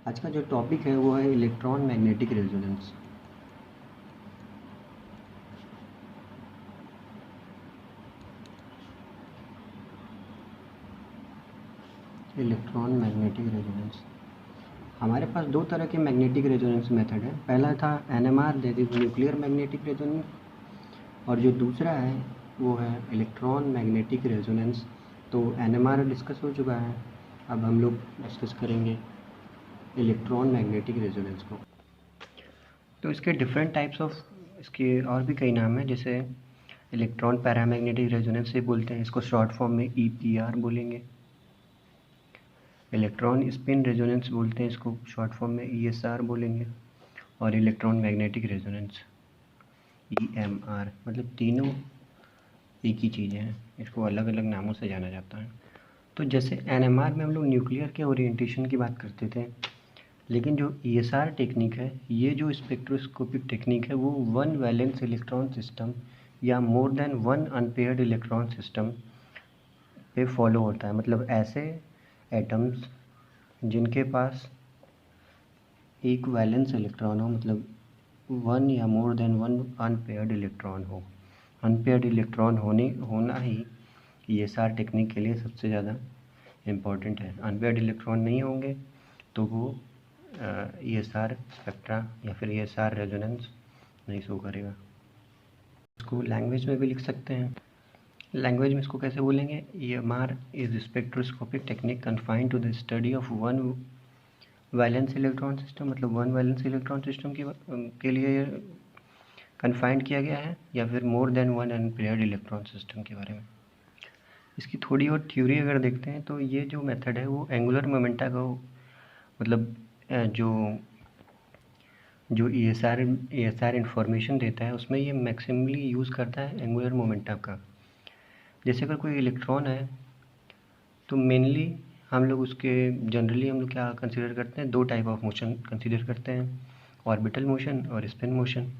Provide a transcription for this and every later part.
आज का जो टॉपिक है वो है electron magnetic resonance. Electron magnetic resonance, हमारे पास दो तरह के मैग्नेटिक रेजोनेंस मेथड है। पहला था NMR, that is nuclear magnetic resonance, और जो दूसरा है वो है इलेक्ट्रॉन मैग्नेटिक रेजोनेंस। तो एनएमआर डिस्कस हो चुका है, अब हम लोग डिस्कस करेंगे इलेक्ट्रॉन मैग्नेटिक रेजोनेंस को। तो इसके डिफरेंट टाइप्स ऑफ, इसके और भी कई नाम हैं, जैसे इलेक्ट्रॉन पैरामैग्नेटिक रेजोनेंस से बोलते हैं, इसको शॉर्ट फॉर्म में ईपीआर बोलेंगे। इलेक्ट्रॉन स्पिन रेजोनेंस बोलते हैं, इसको शॉर्ट फॉर्म में ईएसआर बोलेंगे। और इलेक्ट्रॉन मैग्नेटिक रेजोनेंस ईएमआर, मतलब तीनों एक ही चीज़ें हैं, इसको अलग अलग नामों से जाना जाता है। तो जैसे एनएमआर में हम लोग न्यूक्लियर के ओरिएंटेशन की बात करते थे, लेकिन जो ईएसआर टेक्निक है, ये जो स्पेक्ट्रोस्कोपिक टेक्निक है, वो वन वैलेंस इलेक्ट्रॉन सिस्टम या मोर than one unpaired electron system पे फॉलो होता है। मतलब ऐसे एटम्स जिनके पास एक वैलेंस इलेक्ट्रॉन हो, मतलब वन या मोर देन वन अनपेयर्ड इलेक्ट्रॉन हो। अनपेयर्ड इलेक्ट्रॉन होना ही ईएसआर टेक्निक के लिए सबसे ज़्यादा इम्पॉर्टेंट है। अनपेयर्ड इलेक्ट्रॉन नहीं होंगे तो वो ईएसआर स्पेक्ट्रा या फिर ईएसआर रेजोनेंस नहीं शो करेगा। इसको लैंग्वेज में भी लिख सकते हैं। लैंग्वेज में इसको कैसे बोलेंगे? EMR is spectroscopic technique confined to the study of one valence electron system, मतलब वन वैलेंस इलेक्ट्रॉन सिस्टम के लिए कन्फाइंड किया गया है, या फिर more than one unpaired electron system के बारे में। इसकी थोड़ी और थ्योरी अगर देखते हैं तो ये जो मेथड है वो एंगुलर मोमेंटा को, मतलब जो जो ई एस आर इंफॉर्मेशन देता है उसमें ये मैक्सिमली यूज़ करता है एंगुलर मोमेंटम का। जैसे अगर कोई इलेक्ट्रॉन है तो मेनली हम लोग उसके जनरली हम लोग क्या कंसिडर करते हैं, दो टाइप ऑफ मोशन कंसिडर करते हैं, ऑर्बिटल मोशन और spin motion.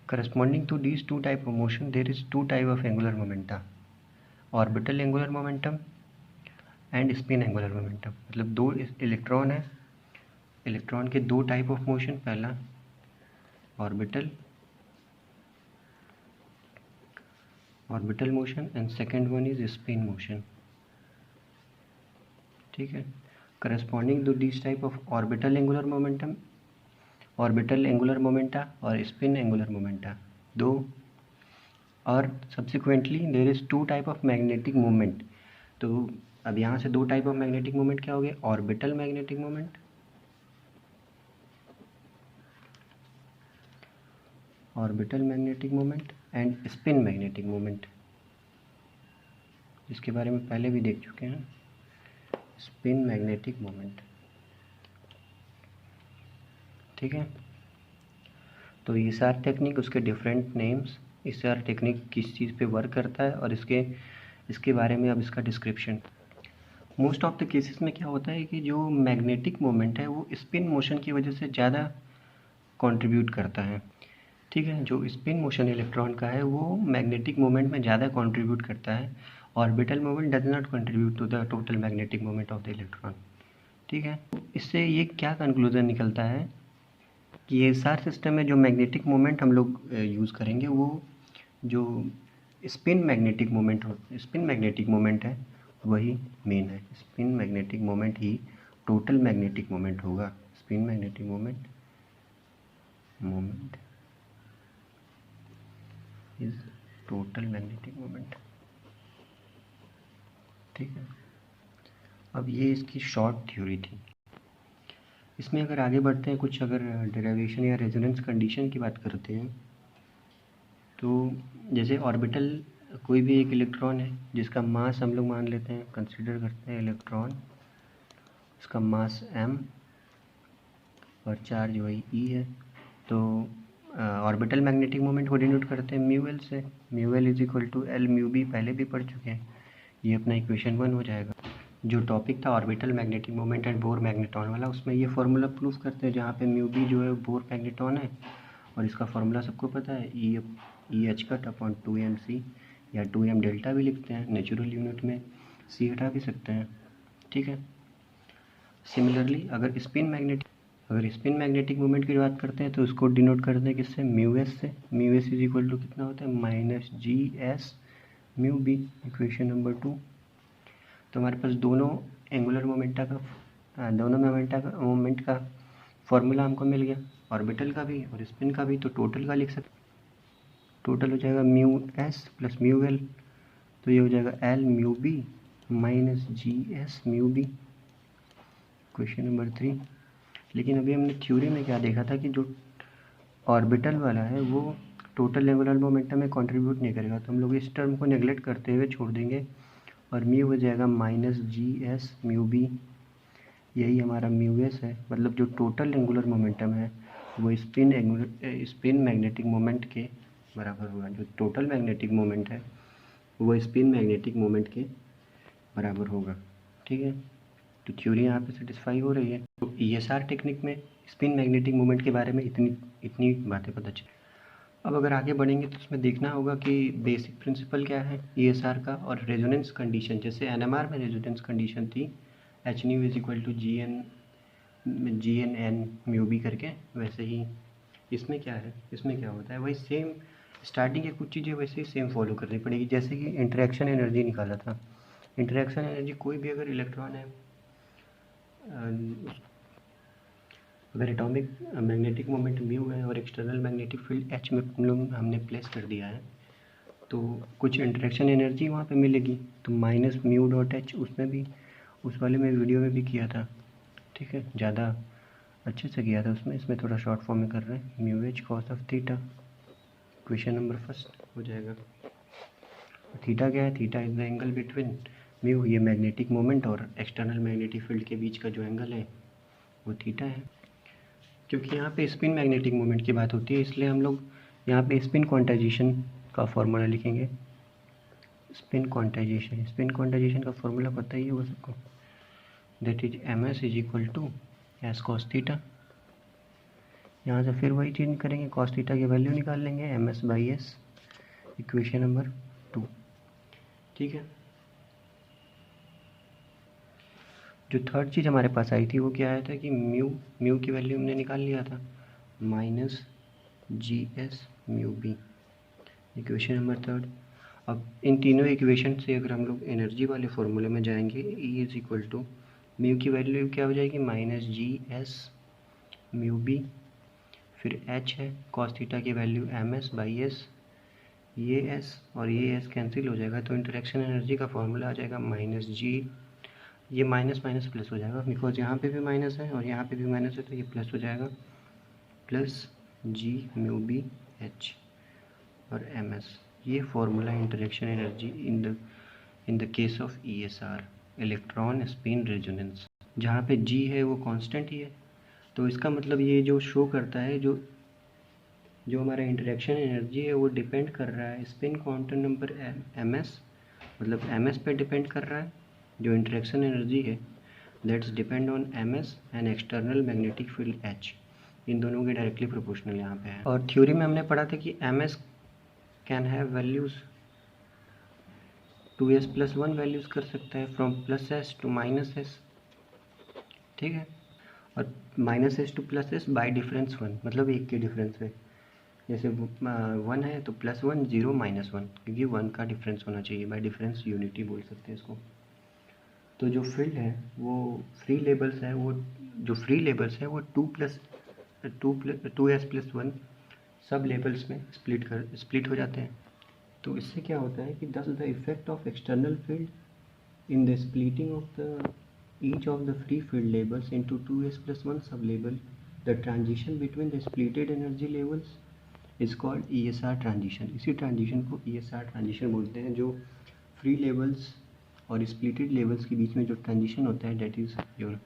Corresponding to these two type of motion there is two type of angular momenta, orbital angular momentum and spin angular momentum. मतलब दो इलेक्ट्रॉन है, electron के दो type of motion, पहला orbital motion and second one is spin motion. ठीक है, corresponding to this type of orbital angular momentum, orbital angular momenta और spin angular momenta दो। और subsequently there is two type of magnetic movement. तो अब यहाँ से दो टाइप ऑफ मैग्नेटिक मूवमेंट क्या हो गए? Orbital magnetic movement, orbital magnetic movement and spin magnetic movement, जिसके बारे में पहले भी देख चुके हैं, स्पिन मैग्नेटिक मूवमेंट। ठीक है, तो ये सार टेक्निक, उसके डिफरेंट नेम्स, इस सार टेक्निक किस चीज़ पे वर्क करता है और इसके बारे में अब इसका description. Most of the cases में क्या होता है कि जो मैग्नेटिक मोमेंट है वो स्पिन मोशन की वजह से ज़्यादा कंट्रीब्यूट करता है। ठीक है, जो स्पिन मोशन इलेक्ट्रॉन का है वो मैग्नेटिक मोमेंट में ज़्यादा कंट्रीब्यूट करता है, orbital moment does not contribute to the total magnetic moment of the electron. ठीक है, इससे ये क्या कंक्लूजन निकलता है कि ये सार सिस्टम में जो मैग्नेटिक मोमेंट हम लोग यूज़ करेंगे वो जो स्पिन मैग्नेटिक मोमेंट है वही मेन है। स्पिन मैग्नेटिक मोमेंट ही टोटल मैग्नेटिक मोमेंट होगा। Spin magnetic moment is total magnetic moment. ठीक है, अब ये इसकी शॉर्ट थ्योरी थी। इसमें अगर आगे बढ़ते हैं, कुछ अगर डेरिवेशन या रेजोनेंस कंडीशन की बात करते हैं, तो जैसे ऑर्बिटल, कोई भी एक इलेक्ट्रॉन है जिसका मास हम लोग मान लेते हैं, कंसीडर करते हैं इलेक्ट्रॉन, इसका मास m और चार्ज वही e है। तो ऑर्बिटल मैग्नेटिक मोमेंट को डिनोट करते हैं म्यू एल से। Mu L is equal to L mu B, पहले भी पढ़ चुके हैं, ये अपना इक्वेशन 1 हो जाएगा। जो टॉपिक था orbital magnetic moment and bore magneton वाला, उसमें ये फार्मूला प्रूफ करते हैं, जहाँ पे म्यू बी जो है बोर मैग्नेटॉन है, और इसका फार्मूला सबको पता है, E H cut upon 2mc, या 2m डेल्टा भी लिखते हैं, नेचुरल यूनिट में सी हटा भी सकते हैं। ठीक है, सिमिलरली अगर स्पिन मैग्नेटिक मोमेंट की बात करते हैं तो उसको डिनोट करते हैं किससे, म्यू एस से। Mu S is equal to कितना होता है, minus G S mu B, equation number 2। तो हमारे पास दोनों एंगुलर मोमेंट का फॉर्मूला हमको मिल गया, ऑर्बिटल का भी और स्पिन का भी। तो टोटल का लिख सकते, टोटल हो जाएगा mu S plus mu L, तो ये हो जाएगा L mu B minus G S mu B, question number 3। लेकिन अभी हमने थ्योरी में क्या देखा था कि जो ऑर्बिटल वाला है वो टोटल एंगुलर मोमेंटम में कंट्रीब्यूट नहीं करेगा, तो हम लोग इस टर्म को नेगलेक्ट करते हुए छोड़ देंगे और म्यू हो जाएगा minus G S mu B. यही हमारा म्यू एस है, मतलब जो टोटल एंगुलर मोमेंटम है वो स्पिन मैग्नेटिक मोमेंट के बराबर होगा। जो टोटल मैग्नेटिक मोमेंट है वो स्पिन मैग्नेटिक मोमेंट के बराबर होगा, ठीक है। तो थ्योरी यहाँ पे सेटिस्फाई हो रही है। तो ईएसआर टेक्निक में स्पिन मैग्नेटिक मोमेंट के बारे में इतनी बातें पता चली। अब अगर आगे बढ़ेंगे तो उसमें देखना होगा कि बेसिक प्रिंसिपल क्या है ईएसआर का, और रेजोनेंस कंडीशन। जैसे एनएमआर में रेजोनेंस कंडीशन थी H nu is equal to G N N mu B करके, वैसे ही इसमें क्या है, इसमें क्या होता है वही सेम स्टार्टिंग की कुछ चीज़ें वैसे ही सेम फॉलो करनी पड़ेगी। जैसे कि इंटरेक्शन एनर्जी निकाला था, इंटरेक्शन एनर्जी कोई भी अगर इलेक्ट्रॉन है, अगर एटॉमिक मैग्नेटिक मोमेंट म्यू है और एक्सटर्नल मैग्नेटिक फील्ड एच में हमने प्लेस कर दिया है, तो कुछ इंटरेक्शन एनर्जी वहाँ पे मिलेगी। तो माइनस म्यू डॉट एच, उसमें भी उस वाले में वीडियो में भी किया था, ठीक है, ज़्यादा अच्छे से किया था उसमें। इसमें थोड़ा शॉर्ट फॉर्म में कर रहे हैं, mu H cos of theta, question number first हो जाएगा। थीटा क्या है, theta is the angle between mu, ये मैग्नेटिक मोमेंट और एक्सटर्नल मैग्नेटिक फील्ड के बीच का जो एंगल है वो थीटा है। क्योंकि यहाँ पे स्पिन मैग्नेटिक मोमेंट की बात होती है, इसलिए हम लोग यहाँ पे स्पिन क्वांटाइजेशन का फॉर्मूला लिखेंगे। स्पिन क्वांटाइजेशन का फॉर्मूला पता ही होगा सबको, that is M S is equal to S cos theta. यहाँ से फिर वही चीज़ करेंगे, कॉस थीटा की वैल्यू निकाल लेंगे, M S by S, equation number 2, ठीक है। जो थर्ड चीज़ हमारे पास आई थी वो क्या आया था कि म्यू की वैल्यू हमने निकाल लिया था, minus G S mu B, equation number 3। अब इन तीनों इक्वेशन से अगर हम लोग एनर्जी वाले फॉर्मूले में जाएंगे, E is equal to mu की वैल्यू क्या हो जाएगी, minus G S mu B, फिर एच है कॉस थीटा की value M S by S, ये एस और ये एस कैंसिल हो जाएगा, तो इंटरेक्शन एनर्जी का फॉर्मूला आ जाएगा माइनस जी, ये माइनस माइनस प्लस हो जाएगा, बिकॉज यहाँ पे भी माइनस है और यहाँ पे भी माइनस है, तो ये प्लस हो जाएगा, plus G mu B H और एम एस। ये formula interaction energy in the case of ESR, electron spin resonance. जहाँ पे जी है वो कांस्टेंट ही है, तो इसका मतलब ये जो शो करता है, जो हमारा इंटरेक्शन एनर्जी है वो डिपेंड कर रहा है spin quantum number M S, मतलब एम एस पे डिपेंड कर रहा है। जो इंटरेक्शन एनर्जी है that's depend on M S and external magnetic field H, इन दोनों के डायरेक्टली प्रोपोर्शनल यहाँ पे है। और थ्योरी में हमने पढ़ा था कि M S can have values 2s plus 1 values कर सकता है, from plus S to minus S, ठीक है। और minus S to plus S by difference 1, मतलब एक के डिफरेंस है। जैसे 1 है तो प्लस 1, 0 माइनस 1, क्योंकि 1 का डिफरेंस होना चाहिए, बाई डिफरेंस यूनिटी बोल सकते हैं इसको। तो जो फील्ड है वो फ्री लेबल्स है, वो जो फ्री लेबल्स है वो 2s प्लस 1 सब लेबल्स में स्प्लिट हो जाते हैं। तो इससे क्या होता है कि दस the effect of external field in the splitting of the each of the free field labels into 2s plus 1 sublabel, the transition between the splitted energy levels is called ESR transition। इसी transition को ESR transition बोलते हैं, जो free levels और splitted levels के बीच में जो ट्रांजिशन होता है that is your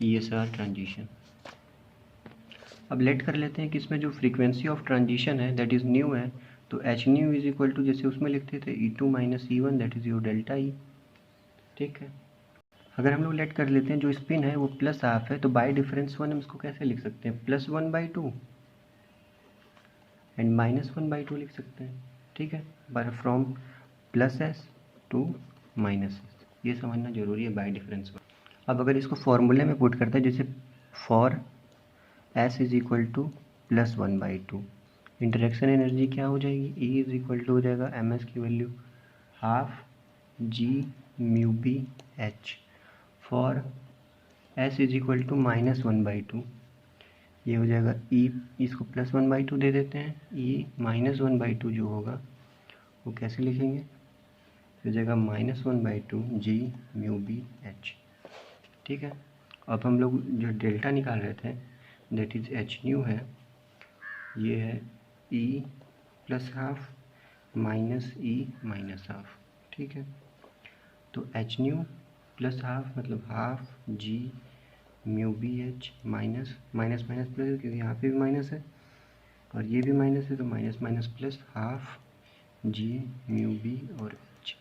ESR transition. अब लेट कर लेते हैं कि इसमें जो फ्रीक्वेंसी ऑफ ट्रांजिशन है दैट इज़ न्यू है, तो H nu is equal to, जैसे उसमें लिखते थे E2 minus E1 that is your delta E, ठीक है। अगर हम लोग लेट कर लेते हैं जो स्पिन है वो प्लस हाफ है, तो बाई डिफरेंस 1 हम इसको कैसे लिख सकते हैं, प्लस 1/2 एंड माइनस 1/2 लिख सकते हैं, ठीक है, by from plus S to minus S, ये समझना जरूरी है बाई डिफरेंस 1। अब अगर इसको फॉर्मूले में पुट करते हैं, जैसे for S is equal to +1/2, interaction energy क्या हो जाएगी, E इज इक्वल टू हो जाएगा MS की वैल्यू half G/μB/h for S is equal to -1/2, ये हो जाएगा E, इसको +1/2 दे देते हैं, E -1/2 जो होगा वो कैसे लिखेंगे, हो जाएगा -1/2 G/μB/h। ठीक है, अब हम लोग जो डेल्टा निकाल रहे थे दैट इज एच न्यू है, ये है E +½ -E -½ ठीक है। तो एच न्यू +½ मतलब half G/μB/h minus minus minus plus, क्योंकि यहाँ पे भी माइनस है और ये भी माइनस है, तो minus minus plus half G/μB और h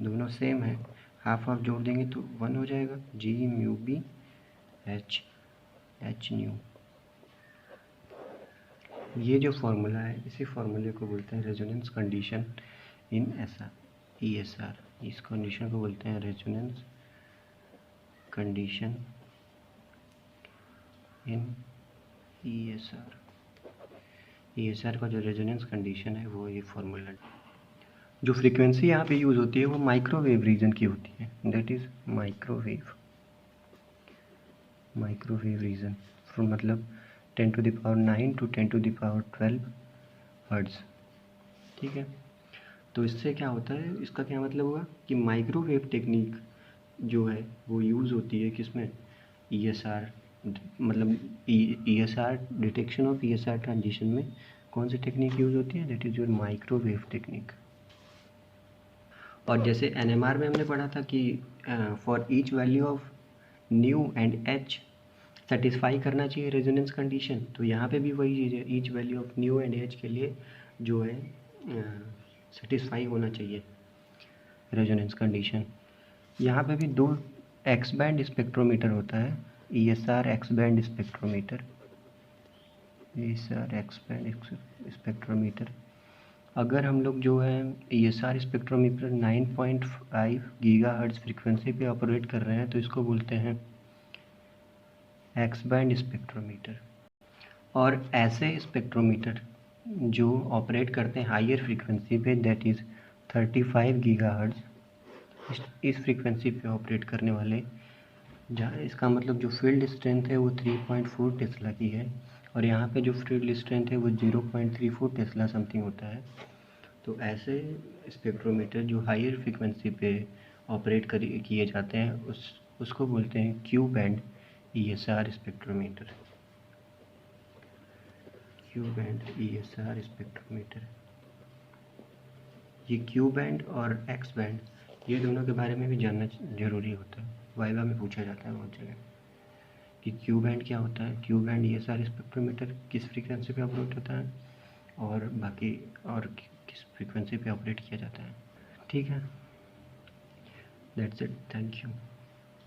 दोनों सेम है, हाफ हाफ जोड़ देंगे तो 1 हो जाएगा, G/μB/h एच न्यू। ये जो फॉर्मूला है इसी फॉर्मूले को बोलते हैं रेजोनेंस कंडीशन इन ESR। इस कंडीशन को बोलते हैं resonance condition in ESR। ESR का जो रेजोनेंस कंडीशन है वो ये फॉर्मूला। जो फ्रीक्वेंसी यहाँ पे यूज़ होती है वो माइक्रोवेव रीजन की होती है, दैट इज़ माइक्रोवेव रीजन, मतलब 10⁹ to 10⁻12 हर्ट्ज़। ठीक है, तो इससे क्या होता है, इसका क्या मतलब हुआ कि माइक्रोवेव टेक्निक जो है वो यूज़ होती है किसमें, ESR, मतलब ESR detection of ESR transition में कौन सी टेक्निक यूज़ होती है, that is your microwave technique. और जैसे NMR में हमने पढ़ा था कि for each value of new and H satisfy करना चाहिए रेजोनेंस कंडीशन, तो यहाँ पे भी वही चीज़ है, each value of new and H के लिए जो है सेटिस्फाई होना चाहिए रेजोनेंस कंडीशन। यहाँ पे भी 2 एक्स बैंड स्पेक्ट्रोमीटर होता है, ESR x band spectrometer, ESR x band spectrometer. अगर हम लोग जो है ESR स्पेक्ट्रोमीटर 9.5 गीगाहर्ट्ज़ फ्रीक्वेंसी पे ऑपरेट कर रहे हैं तो इसको बोलते हैं एक्स बैंड स्पेक्ट्रोमीटर। और ऐसे स्पेक्ट्रोमीटर जो ऑपरेट करते हैं हायर फ्रीक्वेंसी पे दैट इज़ 35 गीगाहर्ट्ज़, इस फ्रीक्वेंसी पे ऑपरेट करने वाले, जहाँ इसका मतलब जो फील्ड स्ट्रेंथ है वो 3.4 टेस्ला की है और यहाँ पे जो फील्ड स्ट्रेंथ है वो 0.34 टेस्ला समथिंग होता है। तो ऐसे स्पेक्ट्रोमीटर जो हायर फ्रीक्वेंसी पे ऑपरेट किए जाते हैं उसको बोलते हैं Q band ESR spectrometer, Q band ESR spectrometer. ये क्यू बैंड और एक्स बैंड ये दोनों के बारे में भी जानना ज़रूरी होता है, वाइवा में पूछा जाता है बहुत जगह कि क्यू बैंड क्या होता है, क्यू बैंड ESR स्पेक्ट्रोमीटर किस फ्रीक्वेंसी पे ऑपरेट होता है और बाकी और किस फ्रीक्वेंसी पे ऑपरेट किया जाता है। ठीक है, दैट्स इट, थैंक यू।